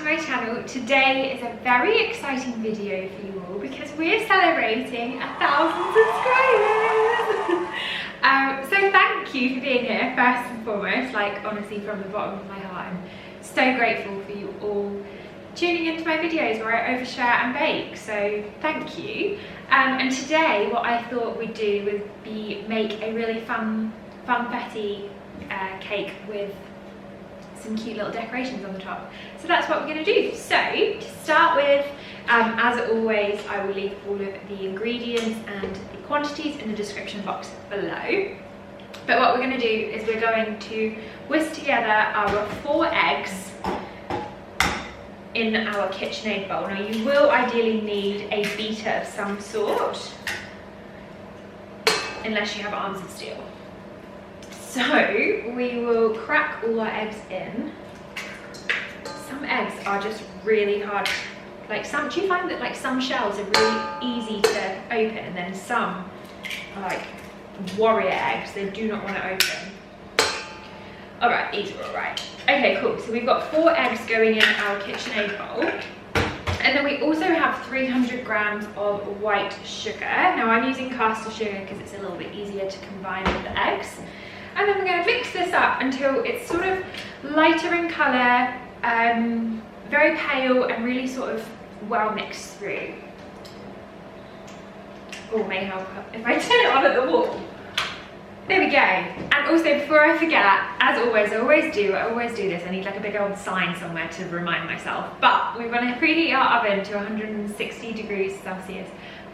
to my channel. Today is a very exciting video for you all because we're celebrating 1,000 subscribers. So thank you for being here first and foremost, like honestly from the bottom of my heart. I'm so grateful for you all tuning into my videos where I overshare and bake, so thank you. And today what I thought we'd do would be make a really fun funfetti cake with some cute little decorations on the top. So that's what we're going to do. So to start with, as always, I will leave all of the ingredients and the quantities in the description box below. But what we're going to do is we're going to whisk together our 4 eggs in our KitchenAid bowl. Now you will ideally need a beater of some sort, unless you have arms of steel. So we will crack all our eggs in. Some eggs are just really hard. Like some, do you find that like some shells are really easy to open and then some are like warrior eggs, they do not want to open. All right, these are all right. Okay, cool. So we've got 4 eggs going in our KitchenAid bowl. And then we also have 300 grams of white sugar. Now I'm using caster sugar because it's a little bit easier to combine with the eggs. And then we're going to mix this up until it's sort of lighter in colour, very pale and really sort of well mixed through. Oh, may help if I turn it on at the wall. There we go. And also, before I forget, as always, I always do this. I need like a big old sign somewhere to remind myself. But we're going to preheat our oven to 160 degrees Celsius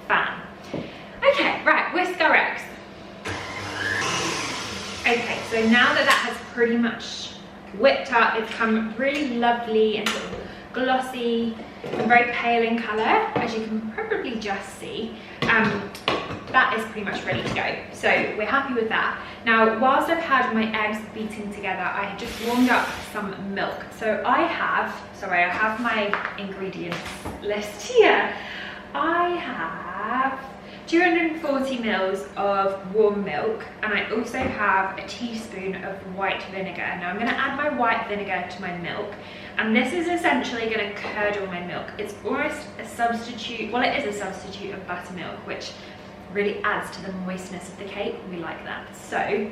fan. Okay, right, whisk our eggs. Okay, so now that has pretty much whipped up, it's come really lovely and sort of glossy and very pale in colour, as you can probably just see. That is pretty much ready to go. So we're happy with that. Now, whilst I've had my eggs beating together, I have just warmed up some milk. So I have my ingredients list here. I have 240 mils of warm milk, and I also have a teaspoon of white vinegar. Now I'm going to add my white vinegar to my milk, and this is essentially going to curdle my milk. It's almost a substitute, well, it is a substitute of buttermilk, which really adds to the moistness of the cake. We like that. So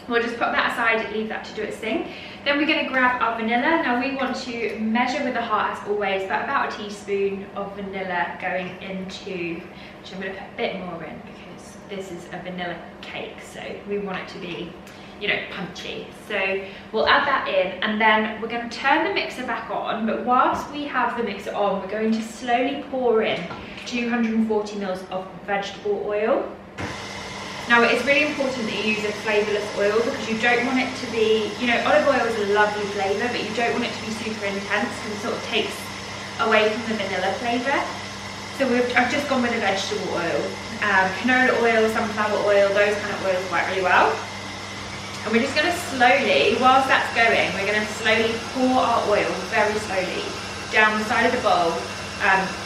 we'll just put that aside, leave that to do its thing. Then we're going to grab our vanilla. Now we want to measure with the heart as always, but about a teaspoon of vanilla going into, which I'm going to put a bit more in because this is a vanilla cake, so we want it to be, you know, punchy. So we'll add that in, and then we're going to turn the mixer back on. But whilst we have the mixer on, we're going to slowly pour in 240 mils of vegetable oil. Now it's really important that you use a flavourless oil because you don't want it to be, you know, olive oil is a lovely flavour, but you don't want it to be super intense because it sort of takes away from the vanilla flavour. So I've just gone with a vegetable oil. Canola oil, sunflower oil, those kind of oils work really well. And we're just going to slowly, whilst that's going, we're going to slowly pour our oil very slowly down the side of the bowl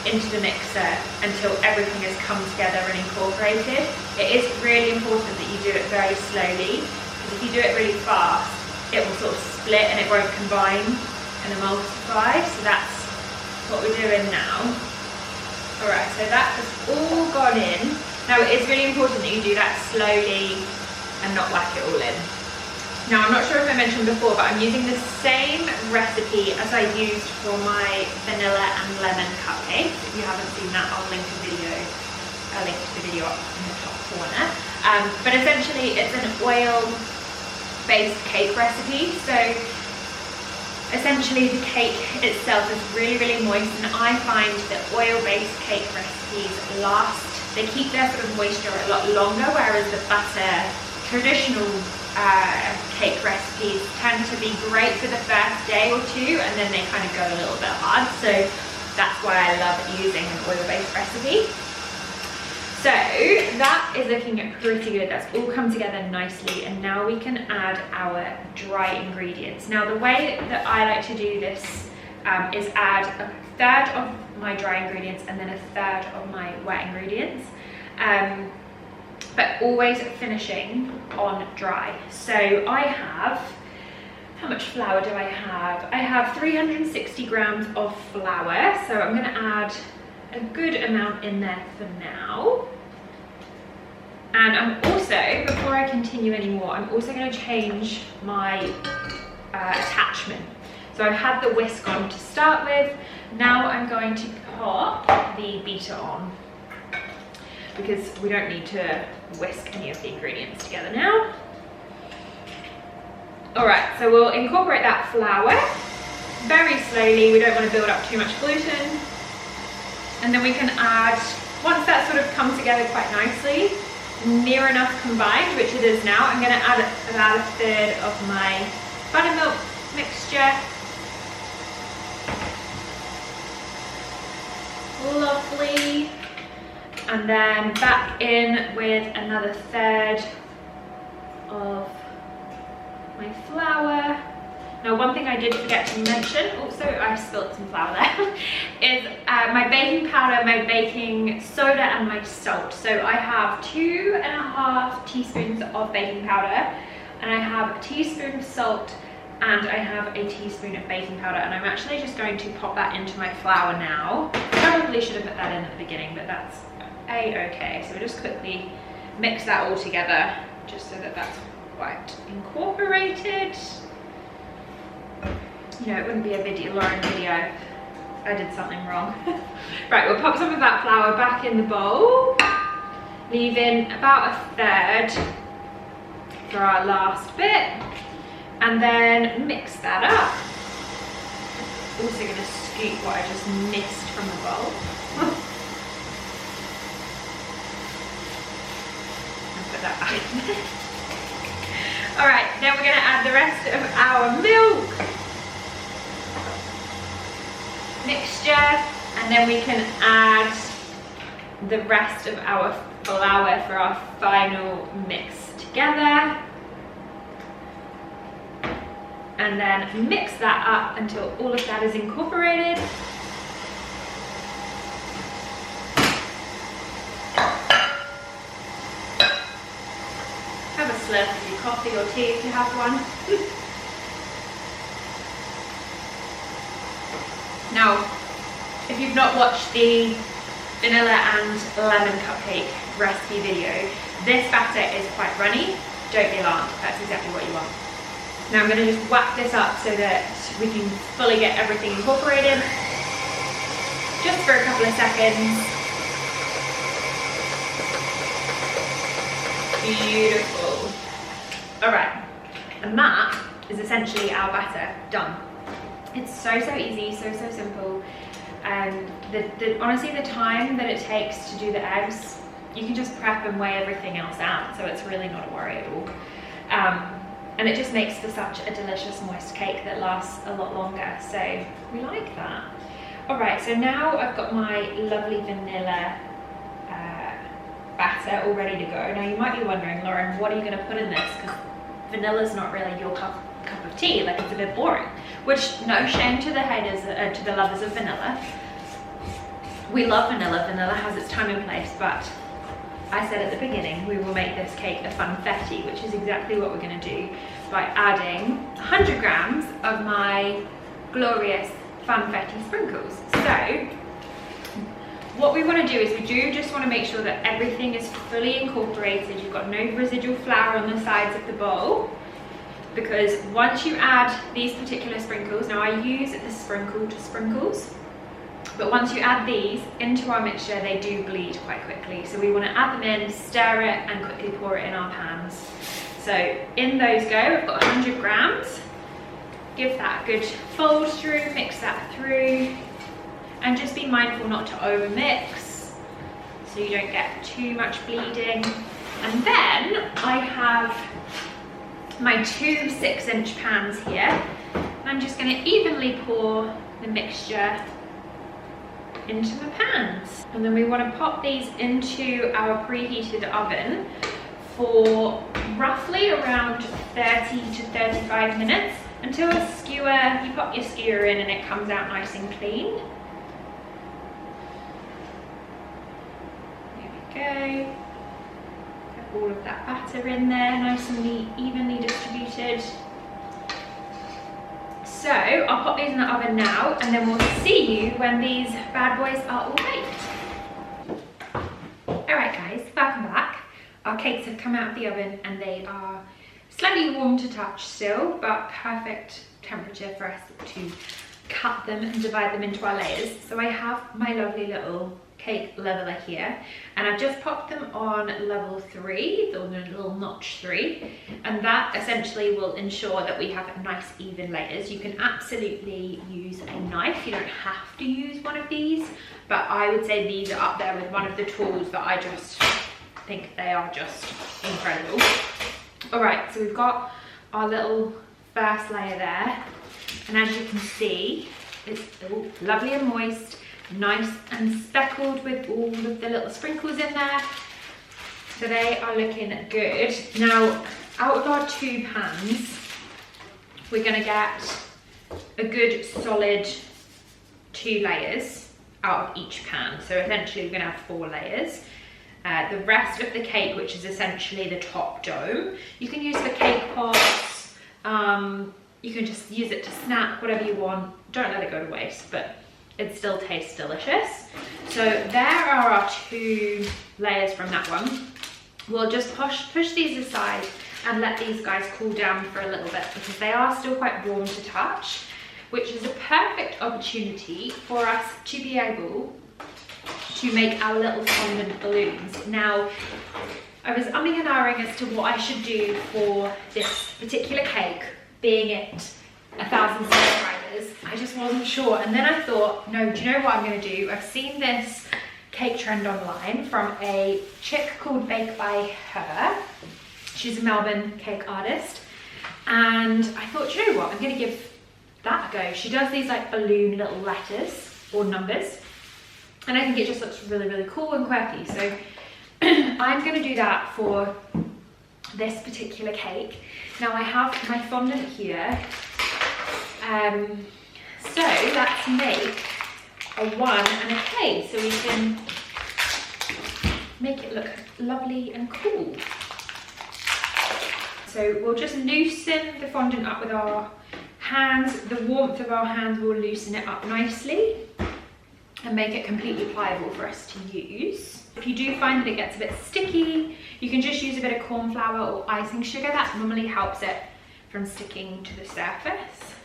into the mixer until everything has come together and incorporated. It is really important that you do it very slowly, because if you do it really fast, it will sort of split and it won't combine and emulsify. So that's what we're doing now. Alright, so that has all gone in. Now it is really important that you do that slowly and not whack it all in. Now I'm not sure if I mentioned before, but I'm using the same recipe as I used for my vanilla and lemon cupcakes. If you haven't seen that, I'll link to the video up in the top corner. But essentially it's an oil-based cake recipe. So essentially the cake itself is really, really moist, and I find that oil-based cake recipes last, they keep their sort of moisture a lot longer, whereas the traditional cake recipes tend to be great for the first day or two, and then they kind of go a little bit hard. So that's why I love using an oil-based recipe. So that is looking pretty good. That's all come together nicely, and now we can add our dry ingredients. Now the way that I like to do this is add a third of my dry ingredients and then a third of my wet ingredients, but always finishing on dry. So I have How much flour do I have? I have 360 grams of flour, so I'm going to add a good amount in there for now. And I'm also, before I continue anymore, I'm also going to change my attachment. So I had the whisk on to start with. Now I'm going to pop the beater on, because we don't need to whisk any of the ingredients together now. All right, so we'll incorporate that flour very slowly. We don't want to build up too much gluten. And then we can add, once that sort of comes together quite nicely, near enough combined, which it is now, I'm going to add about a third of my buttermilk mixture. Lovely. And then back in with another third of my flour. Now, one thing I did forget to mention, also I spilled some flour there, is my baking powder, my baking soda, and my salt. So I have 2.5 teaspoons of baking powder, and I have a teaspoon of salt, and I have a teaspoon of baking powder, and I'm actually just going to pop that into my flour now. Probably should have put that in at the beginning, but that's a-okay. So we'll just quickly mix that all together, just so that that's quite incorporated. You know, it wouldn't be a video, Lauren video, if I did something wrong. Right, we'll pop some of that flour back in the bowl, leaving about a third for our last bit, and then mix that up. Also going to scoop what I just missed from the bowl. And put that back in there. All right, then we're going to add the rest of our milk mixture, and then we can add the rest of our flour for our final mix together, and then mix that up until all of that is incorporated. Have a slurp of your coffee or tea if you have one. Now, if you've not watched the vanilla and lemon cupcake recipe video, this batter is quite runny. Don't be alarmed, that's exactly what you want. Now I'm going to just whack this up so that we can fully get everything incorporated. Just for a couple of seconds. Beautiful. All right, and that is essentially our batter done. It's so easy, so simple, and honestly the time that it takes to do the eggs, you can just prep and weigh everything else out, so it's really not a worry at all. And it just makes for such a delicious moist cake that lasts a lot longer, so we like that. All right, so now I've got my lovely vanilla batter all ready to go. Now you might be wondering, Lauren, what are you going to put in this? Because vanilla's not really your cup of tea, like it's a bit boring. Which, no shame to the haters, to the lovers of vanilla. We love vanilla. Vanilla has its time and place, but I said at the beginning we will make this cake a funfetti, which is exactly what we're going to do by adding 100 grams of my glorious funfetti sprinkles. So what we want to do is we do just want to make sure that everything is fully incorporated. You've got no residual flour on the sides of the bowl, because once you add these particular sprinkles, now I use the sprinkled sprinkles, but once you add these into our mixture, they do bleed quite quickly. So we want to add them in, stir it, and quickly pour it in our pans. So in those go, I've got 100 grams. Give that a good fold through, mix that through, and just be mindful not to over mix so you don't get too much bleeding. And then I have my two 6-inch pans here, and I'm just going to evenly pour the mixture into the pans. And then we want to pop these into our preheated oven for roughly around 30 to 35 minutes until a skewer, you pop your skewer in and it comes out nice and clean. There we go. All of that batter in there, nice and evenly distributed. So I'll pop these in the oven now, and then we'll see you when these bad boys are all baked. Alright guys, welcome back. Our cakes have come out of the oven and they are slightly warm to touch still, but perfect temperature for us to cut them and divide them into our layers. So I have my lovely little cake leveler here, and I've just popped them on level 3, the little notch 3, and that essentially will ensure that we have nice even layers. You can absolutely use a knife, you don't have to use one of these, but I would say these are up there with one of the tools that I just think they are just incredible. All right, so we've got our little first layer there, and as you can see, it's all lovely and moist, nice and speckled with all of the little sprinkles in there. So they are looking good. Now, out of our 2 pans, we're gonna get a good solid 2 layers out of each pan. So essentially we're gonna have 4 layers. The rest of the cake, which is essentially the top dome, you can use for cake pops, you can just use it to snap, whatever you want. Don't let it go to waste, but it still tastes delicious. So there are our 2 layers from that one. We'll just push these aside and let these guys cool down for a little bit because they are still quite warm to touch, which is a perfect opportunity for us to be able to make our little fondant balloons. Now, I was umming and ahhing as to what I should do for this particular cake, being it 1,000 subscribers. I just wasn't sure, and then I thought, no, do you know what I'm going to do? I've seen this cake trend online from a chick called Bake by Her. She's a Melbourne cake artist, and I thought, do you know what, I'm going to give that a go. She does these like balloon little letters or numbers, and I think it just looks really, really cool and quirky. So I'm going to do that for this particular cake. Now I have my fondant here, so let's make a 1 and a K so we can make it look lovely and cool. So we'll just loosen the fondant up with our hands. The warmth of our hands will loosen it up nicely and make it completely pliable for us to use. If you do find that it gets a bit sticky, you can just use a bit of corn flour or icing sugar. That normally helps it from sticking to the surface.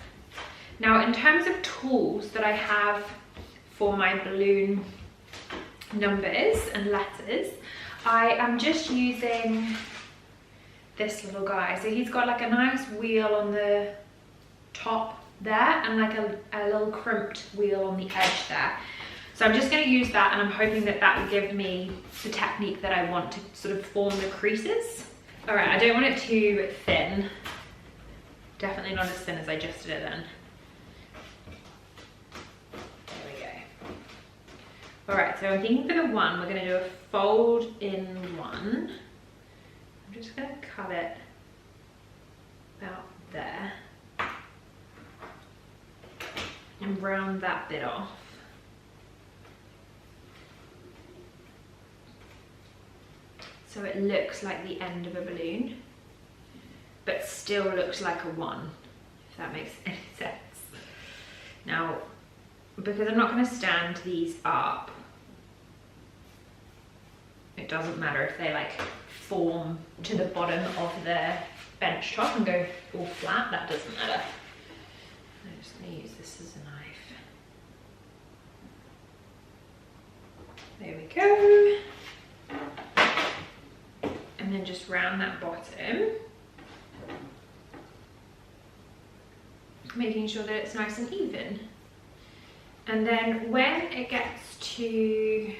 Now, in terms of tools that I have for my balloon numbers and letters, I am just using this little guy. So he's got like a nice wheel on the top there and like a little crimped wheel on the edge there. So I'm just going to use that, and I'm hoping that that will give me the technique that I want to sort of form the creases. All right, I don't want it too thin. Definitely not as thin as I just did it then. There we go. All right, so I'm thinking for the 1, we're going to do a fold in 1. I'm just going to cut it about there and round that bit off. So it looks like the end of a balloon, but still looks like a 1, if that makes any sense. Now, because I'm not going to stand these up, it doesn't matter if they like form to the bottom of the bench top and go all flat, that doesn't matter. I'm just going to use this as a knife. There we go. And then just round that bottom, making sure that it's nice and even. And then when it gets to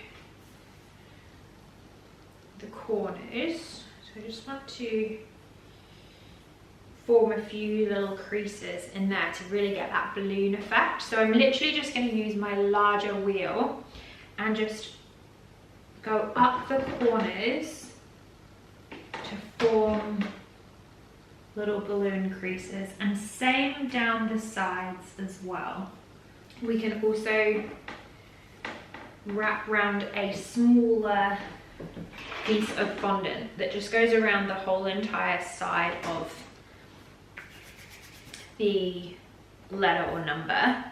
the corners, so I just want to form a few little creases in there to really get that balloon effect. So I'm literally just going to use my larger wheel and just go up the corners to form little balloon creases, and same down the sides as well. We can also wrap around a smaller piece of fondant that just goes around the whole entire side of the letter or number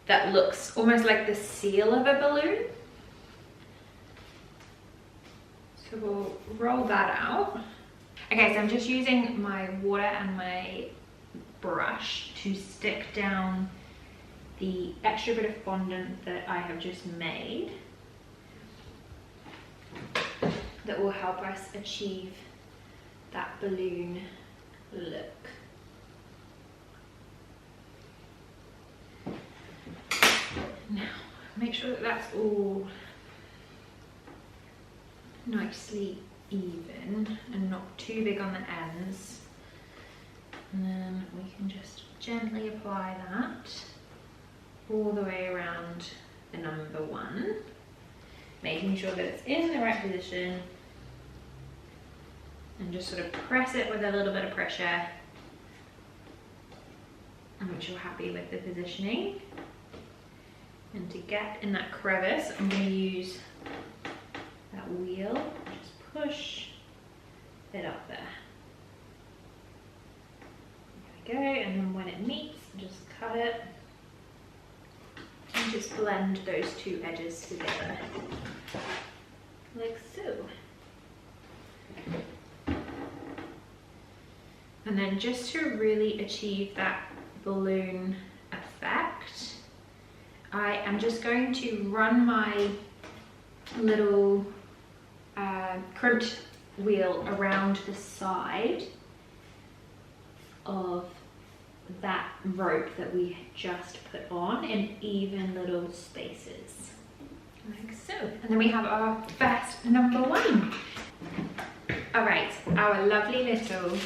that looks almost like the seal of a balloon. So we'll roll that out. Okay, so I'm just using my water and my brush to stick down the extra bit of fondant that I have just made that will help us achieve that balloon look. Now, make sure that that's all nicely even and not too big on the ends. And then we can just gently apply that all the way around the number 1, making sure that it's in the right position, and just sort of press it with a little bit of pressure and make sure you're happy with the positioning. And to get in that crevice, I'm going to use that wheel, just push it up there. There we go, and then when it meets, just cut it and just blend those two edges together, like so. And then just to really achieve that balloon effect, I am just going to run my little crimped wheel around the side of that rope that we just put on in even little spaces, like so. And then we have our first number 1. All right, our lovely little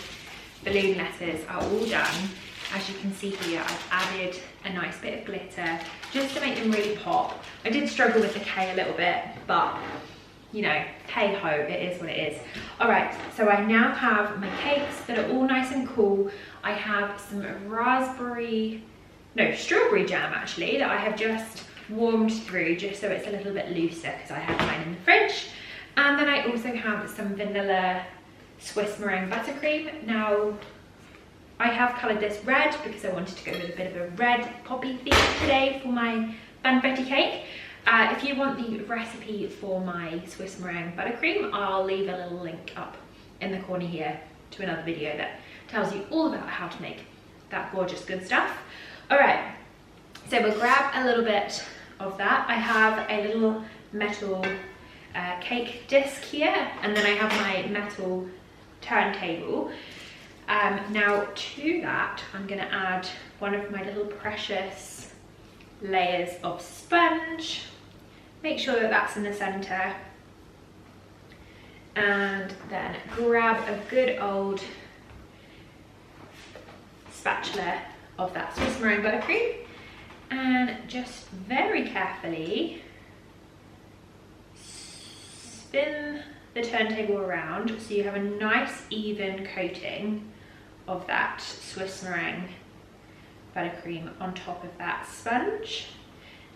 balloon letters are all done. As you can see here, I've added a nice bit of glitter just to make them really pop. I did struggle with the K a little bit, but you know, hey ho, it is what it is. All right, so I now have my cakes that are all nice and cool. I have some strawberry jam actually that I have just warmed through just so it's a little bit looser because I had mine in the fridge. And then I also have some vanilla Swiss meringue buttercream. Now, I have coloured this red because I wanted to go with a bit of a red poppy theme today for my Funfetti cake. If you want the recipe for my Swiss meringue buttercream, I'll leave a little link up in the corner here to another video that tells you all about how to make that gorgeous good stuff. All right, so we'll grab a little bit of that. I have a little metal cake disc here, and then I have my metal turntable. Now to that, I'm gonna add one of my little precious layers of sponge. Make sure that that's in the center. And then grab a good old spatula of that Swiss meringue buttercream and just very carefully spin the turntable around so you have a nice even coating of that Swiss meringue buttercream on top of that sponge.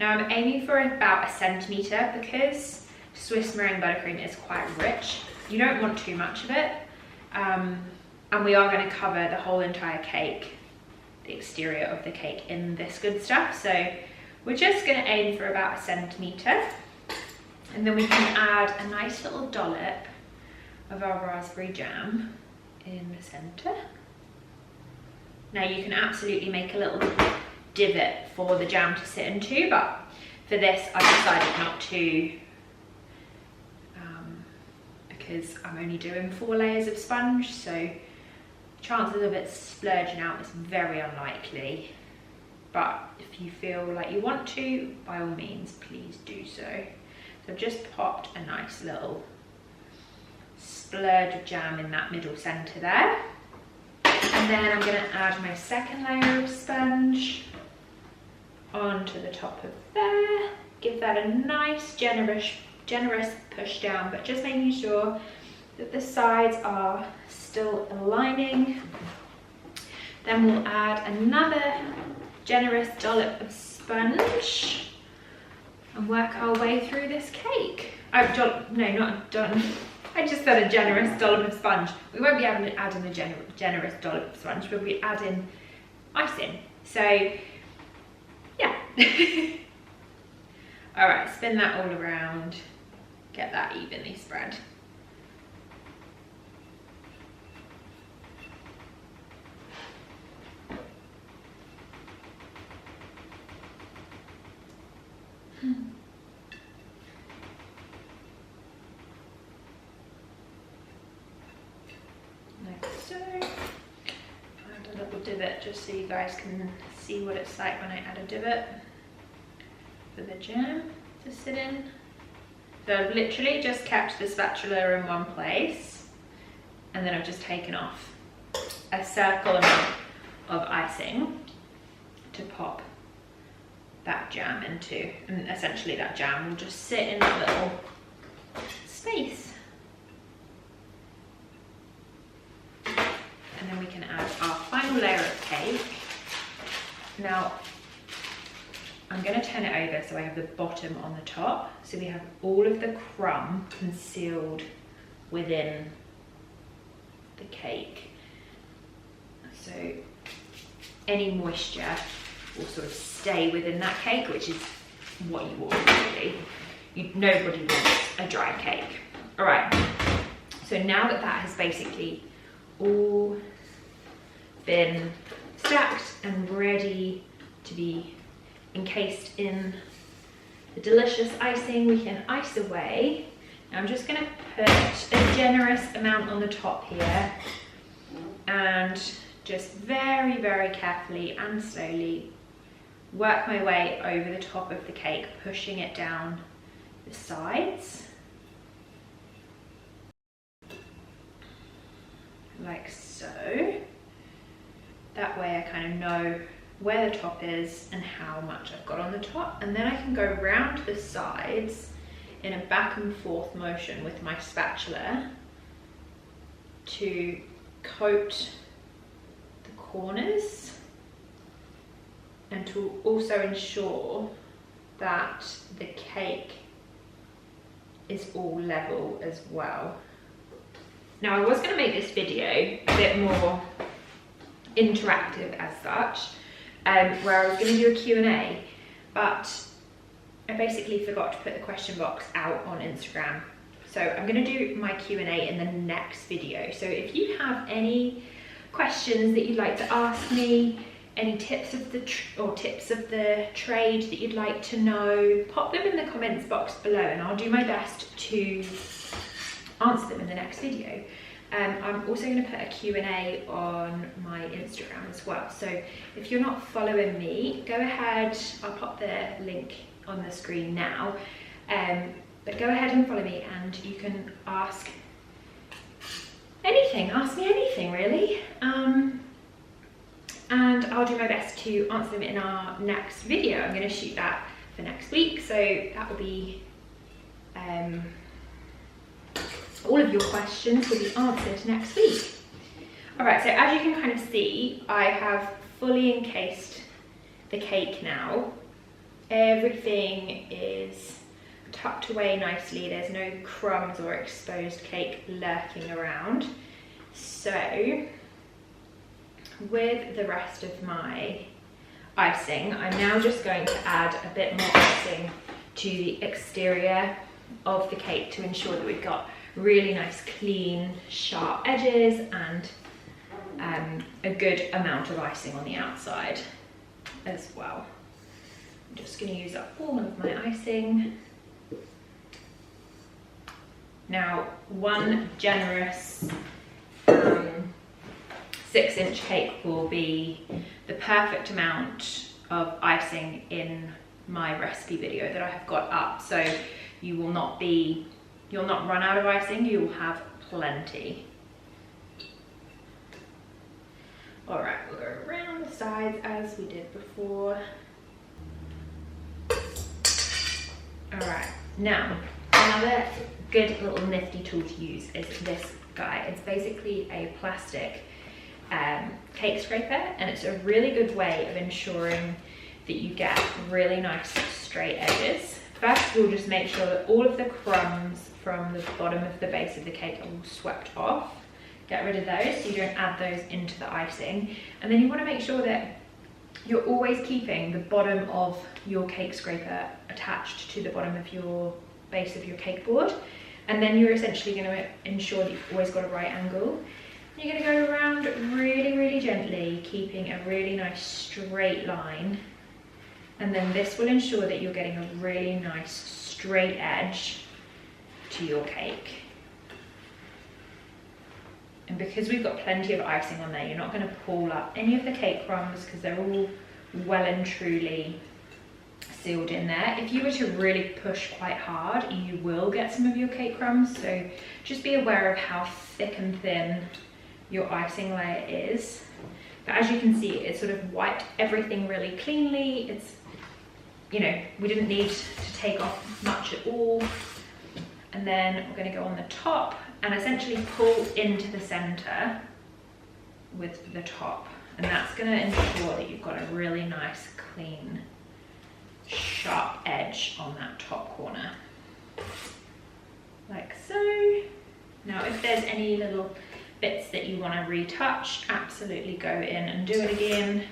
Now I'm aiming for about 1 centimetre because Swiss meringue buttercream is quite rich. You don't want too much of it, and we are going to cover the whole entire cake, the exterior of the cake, in this good stuff, so we're just going to aim for about 1 centimetre. And then we can add a nice little dollop of our raspberry jam in the centre. Now you can absolutely make a little divot for the jam to sit into, but for this I've decided not to because I'm only doing 4 layers of sponge, so chances of it splurging out is very unlikely. But if you feel like you want to, by all means, please do so. So I've just popped a nice little splurge of jam in that middle centre there. And then I'm going to add my second layer of sponge onto the top of there. Give that a nice generous push down, but just making sure that the sides are still aligning. Then we'll add another generous dollop of sponge and work our way through this cake. I just said a generous dollop of sponge. We won't be adding a generous dollop of sponge, we'll be adding icing. So yeah. All right, spin that all around, get that evenly spread. Like so. Add a little divot just so you guys can see what it's like when I add a divot for the jam to sit in. So I've literally just kept the spatula in one place, and then I've just taken off a circle amount of icing to pop that jam into, and essentially that jam will just sit in that little space. And then we can add our final layer of cake. Now, I'm going to turn it over so I have the bottom on the top, so we have all of the crumb concealed within the cake. So any moisture will sort of stay within that cake, which is what you want really. Nobody wants a dry cake. All right, so now that that has basically all been stacked and ready to be encased in the delicious icing, we can ice away. Now I'm just going to put a generous amount on the top here and just very, very carefully and slowly work my way over the top of the cake, pushing it down the sides like so. That way I kind of know where the top is and how much I've got on the top, and then I can go round the sides in a back and forth motion with my spatula to coat the corners and to also ensure that the cake is all level as well. Now I was going to make this video a bit more interactive as such, where I was going to do a Q&A, but I basically forgot to put the question box out on Instagram. So I'm going to do my Q&A in the next video. So if you have any questions that you'd like to ask me, any tips of the trade that you'd like to know, pop them in the comments box below and I'll do my best to answer them in the next video. I'm also going to put a Q&A on my Instagram as well. So if you're not following me, go ahead, I'll pop the link on the screen now. But go ahead and follow me and you can ask anything, ask me anything really. And I'll do my best to answer them in our next video. I'm going to shoot that for next week, so that will be all of your questions will be answered next week. All right, so as you can kind of see, I have fully encased the cake now. Everything is tucked away nicely. There's no crumbs or exposed cake lurking around. So with the rest of my icing, I'm now just going to add a bit more icing to the exterior of the cake to ensure that we've got really nice, clean, sharp edges and a good amount of icing on the outside as well. I'm just going to use up all of my icing. Now, one generous 6-inch cake will be the perfect amount of icing in my recipe video that I have got up, so you will not run out of icing, you will have plenty. All right, we'll go around the sides as we did before. All right, now another good little nifty tool to use is this guy. It's basically a plastic cake scraper, and it's a really good way of ensuring that you get really nice straight edges. First, we'll just make sure that all of the crumbs from the bottom of the base of the cake are all swept off. Get rid of those so you don't add those into the icing. And then you want to make sure that you're always keeping the bottom of your cake scraper attached to the bottom of your base of your cake board, and then you're essentially going to ensure that you've always got a right angle. You're going to go around really, really gently, keeping a really nice straight line, and then this will ensure that you're getting a really nice straight edge to your cake. And because we've got plenty of icing on there, you're not going to pull up any of the cake crumbs because they're all well and truly sealed in there. If you were to really push quite hard, you will get some of your cake crumbs, so just be aware of how thick and thin your icing layer is. But as you can see, it sort of wiped everything really cleanly. It's, you know, we didn't need to take off much at all. And then we're going to go on the top and essentially pull into the center with the top, and that's going to ensure that you've got a really nice clean sharp edge on that top corner, like so. Now if there's any little bits that you want to retouch, absolutely go in and do it again,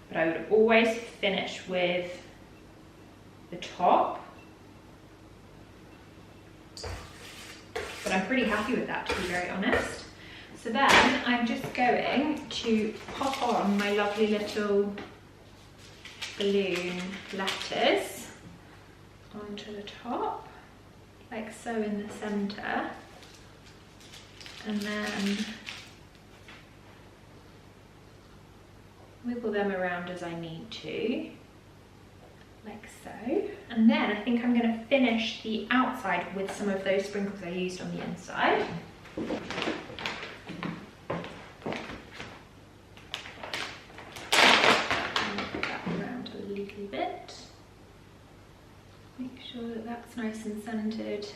but I would always finish with the top. But I'm pretty happy with that, to be very honest. So then I'm just going to pop on my lovely little balloon letters onto the top, like so, in the center, and then wiggle them around as I need to, like so. And then I think I'm going to finish the outside with some of those sprinkles I used on the inside. Put that around a little bit. Make sure that that's nice and centered.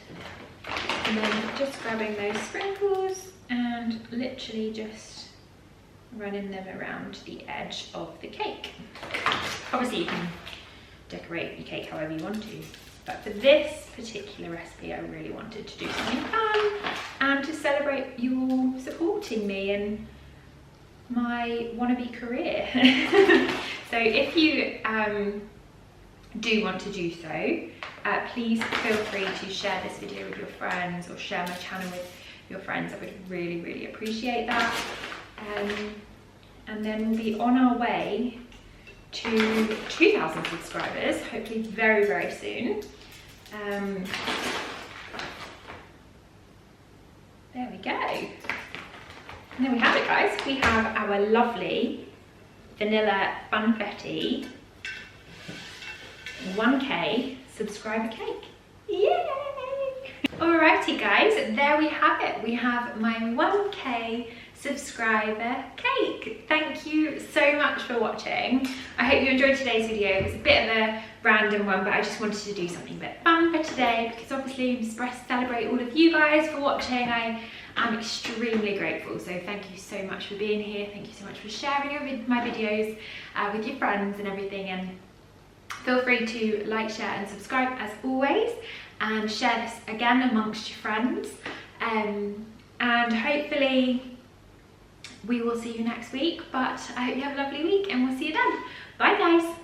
And then just grabbing those sprinkles and literally just running them around the edge of the cake. Obviously you can decorate your cake however you want to, but for this particular recipe I really wanted to do something fun and to celebrate you supporting me in my wannabe career. So if you do want to do so, please feel free to share this video with your friends or share my channel with your friends. I would really, really appreciate that. And then we'll be on our way to 2,000 subscribers, hopefully very, very soon. There we go. And there we have it, guys. We have our lovely vanilla Funfetti 1K subscriber cake. Yay! Alrighty guys, there we have it. We have my 1K subscriber cake. Thank you so much for watching. I hope you enjoyed today's video. It was a bit of a random one, but I just wanted to do something a bit fun for today because obviously I'm supposed to celebrate all of you guys for watching. I am extremely grateful, so thank you so much for being here. Thank you so much for sharing my videos with your friends and everything, and feel free to like, share and subscribe as always, and share this again amongst your friends, and hopefully we will see you next week. But I hope you have a lovely week and we'll see you then. Bye guys.